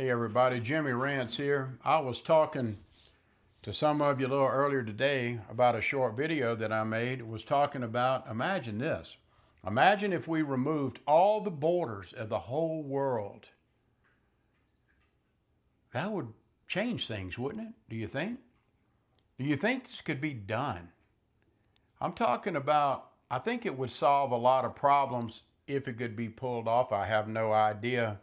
Hey everybody, Jimmy Rance here. I was talking to some of you a little earlier today about a short video that I made. It was talking about, imagine this. Imagine if we removed all the borders of the whole world. That would change things, wouldn't it? Do you think? Do you think this could be done? I'm talking about, I think it would solve a lot of problems if it could be pulled off. I have no idea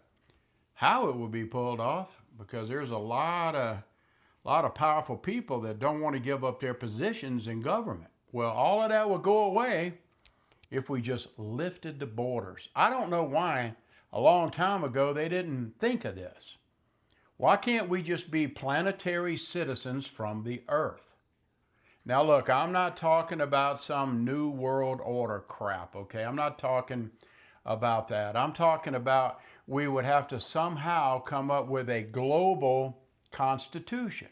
how it would be pulled off because there's a lot of powerful people that don't want to give up their positions in government. Well, all of that would go away if we just lifted the borders. I don't know why a long time ago they didn't think of this. Why can't we just be planetary citizens from the earth? Now look, I'm not talking about some new world order crap, okay? I'm not talking about that. I'm talking about we would have to somehow come up with a global constitution.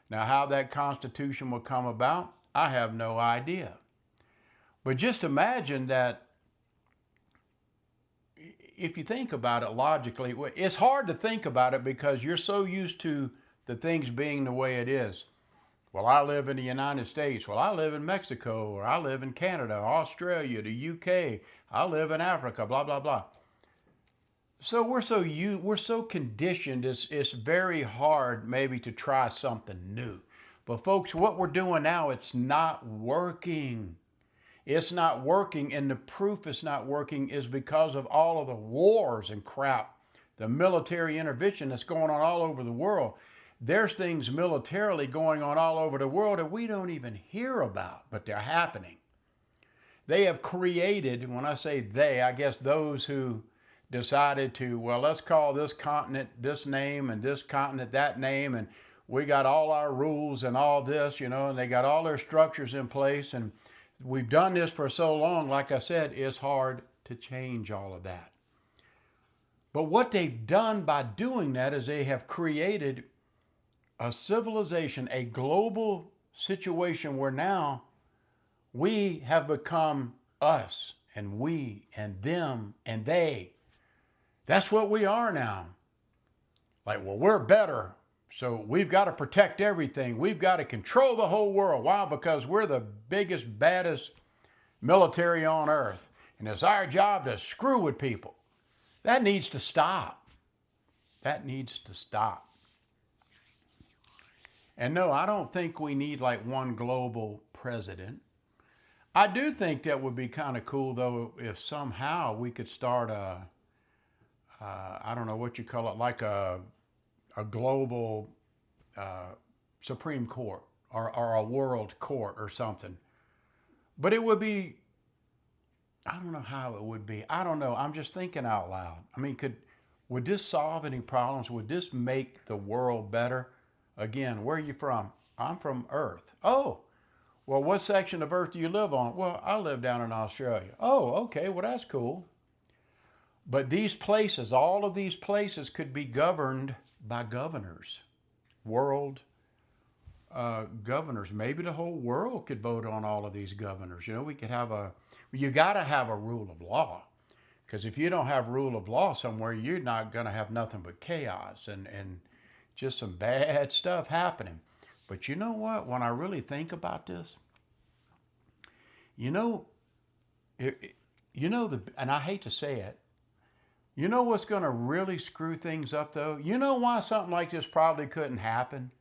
Now, how that constitution will come about, I have no idea. But just imagine that if you think about it logically, it's hard to think about it because you're so used to the things being the way it is. Well, I live in the United States. Well, I live in Mexico, or I live in Canada, Australia, the UK. I live in Africa, blah, blah, blah. So we're so conditioned, it's very hard maybe to try something new. But folks, what we're doing now, it's not working. It's not working, and the proof it's not working is because of all of the wars and crap, the military intervention that's going on all over the world. There's things militarily going on all over the world that we don't even hear about, but they're happening. They have created, when I say they, I guess those who decided to, well, let's call this continent this name and this continent that name, and we got all our rules and all this, and they got all their structures in place, and we've done this for so long, like I said, it's hard to change all of that. But what they've done by doing that is they have created a civilization, a global situation where now we have become us and we and them and they. That's what we are now. Like, well, we're better, so we've got to protect everything. We've got to control the whole world. Why? Because we're the biggest, baddest military on earth. And it's our job to screw with people. That needs to stop. That needs to stop. And no, I don't think we need like one global president. I do think that would be kind of cool, though, if somehow we could start I don't know what you call it, like a global Supreme Court or a world court or something. But it would be, I don't know how it would be. I don't know. I'm just thinking out loud. I mean, would this solve any problems? Would this make the world better? Again, where are you from? I'm from Earth. Oh, well, what section of Earth do you live on? Well, I live down in Australia. Oh, okay, well, that's cool. But these places, all of these places could be governed by governors, world governors. Maybe the whole world could vote on all of these governors. We could have you got to have a rule of law. Because if you don't have rule of law somewhere, you're not going to have nothing but chaos and just some bad stuff happening. But you know what? When I really think about this, and I hate to say it, you know what's going to really screw things up, though? You know why something like this probably couldn't happen?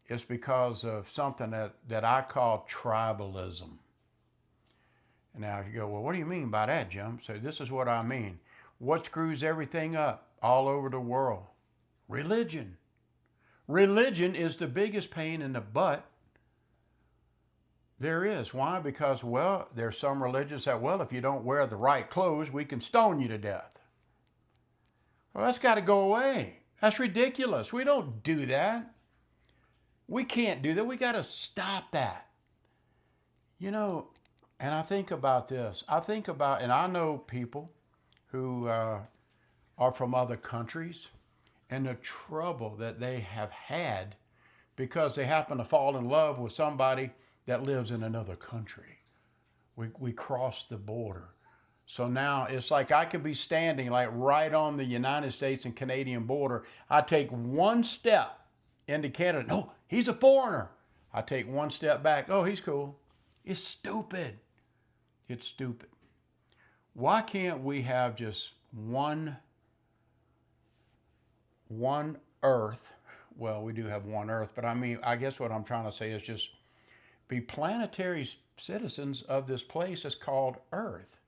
It's because of something that I call tribalism. Now, if you go, well, what do you mean by that, Jim? So this is what I mean. What screws everything up all over the world? Religion. Religion is the biggest pain in the butt there is. Why? Because, well, there's some religions that, well, if you don't wear the right clothes, we can stone you to death. Well, that's got to go away. That's ridiculous. We don't do that. We can't do that. We got to stop that. And I think about this. And I know people who are from other countries, and the trouble that they have had because they happen to fall in love with somebody that lives in another country. We cross the border. So now it's like I could be standing like right on the United States and Canadian border. I take one step into Canada. No, he's a foreigner. I take one step back. Oh, he's cool. It's stupid. It's stupid. Why can't we have just one Earth? Well, we do have one Earth, but I mean, I guess what I'm trying to say is just be planetary citizens of this place that's called Earth.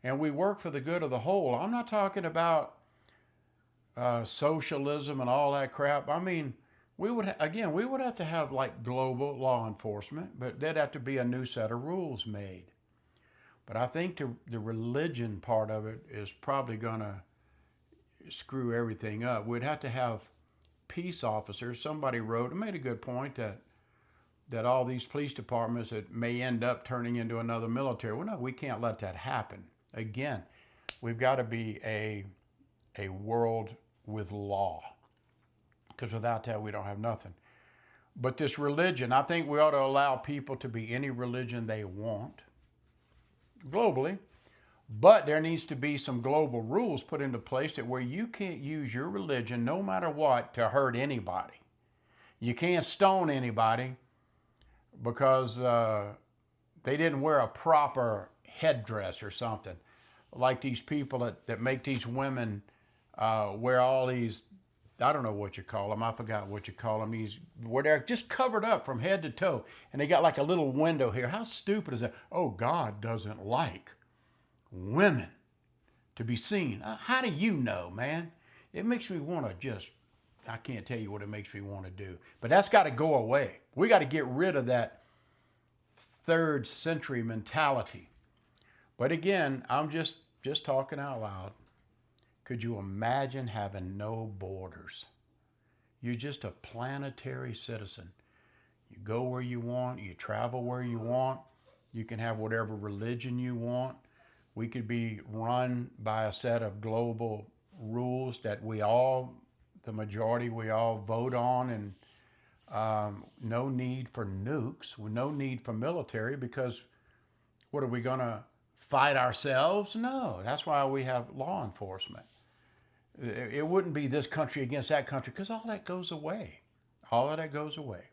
And we work for the good of the whole. I'm not talking about socialism and all that crap. I mean, we would have to have like global law enforcement, but there'd have to be a new set of rules made. But I think the religion part of it is probably going to screw everything up. We'd have to have peace officers. Somebody wrote and made a good point that all these police departments that may end up turning into another military. Well, no, we can't let that happen. Again, we've got to be a world with law, because without that, we don't have nothing. But this religion, I think we ought to allow people to be any religion they want globally, but there needs to be some global rules put into place that where you can't use your religion, no matter what, to hurt anybody. You can't stone anybody because they didn't wear a proper headdress or something. Like these people that make these women wear all these, I don't know what you call them. I forgot what you call them. These where they're just covered up from head to toe, and they got like a little window here. How stupid is that? Oh, God doesn't like women to be seen. How do you know, man? It makes me want to just, I can't tell you what it makes me want to do. But that's got to go away. We got to get rid of that third century mentality. But again, I'm just talking out loud. Could you imagine having no borders? You're just a planetary citizen. You go where you want, you travel where you want, you can have whatever religion you want. We could be run by a set of global rules that the majority, we all vote on, and no need for nukes, no need for military, because what are we going to fight ourselves? No, that's why we have law enforcement. It wouldn't be this country against that country, because all that goes away. All of that goes away.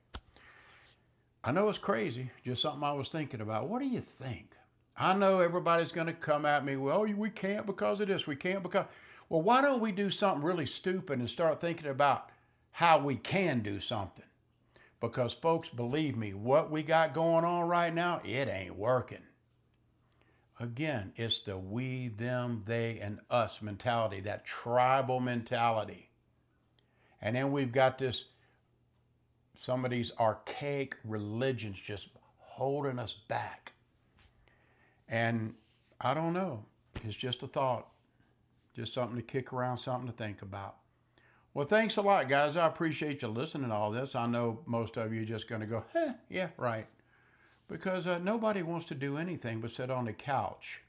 I know it's crazy, just something I was thinking about. What do you think? I know everybody's going to come at me, well, we can't because of this, we can't because... Well, why don't we do something really stupid and start thinking about how we can do something? Because, folks, believe me, what we got going on right now, it ain't working. Again, it's the we, them, they, and us mentality, that tribal mentality. And then we've got some of these archaic religions just holding us back. And I don't know. It's just a thought. Just something to kick around, something to think about. Well, thanks a lot, guys. I appreciate you listening to all this. I know most of you are just going to go, yeah, right. Because nobody wants to do anything but sit on the couch.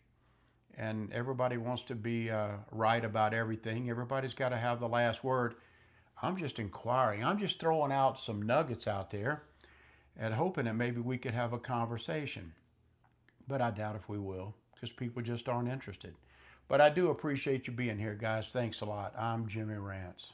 And everybody wants to be right about everything. Everybody's got to have the last word. I'm just inquiring. I'm just throwing out some nuggets out there and hoping that maybe we could have a conversation. But I doubt if we will, because people just aren't interested. But I do appreciate you being here, guys. Thanks a lot. I'm Jimmy Rance.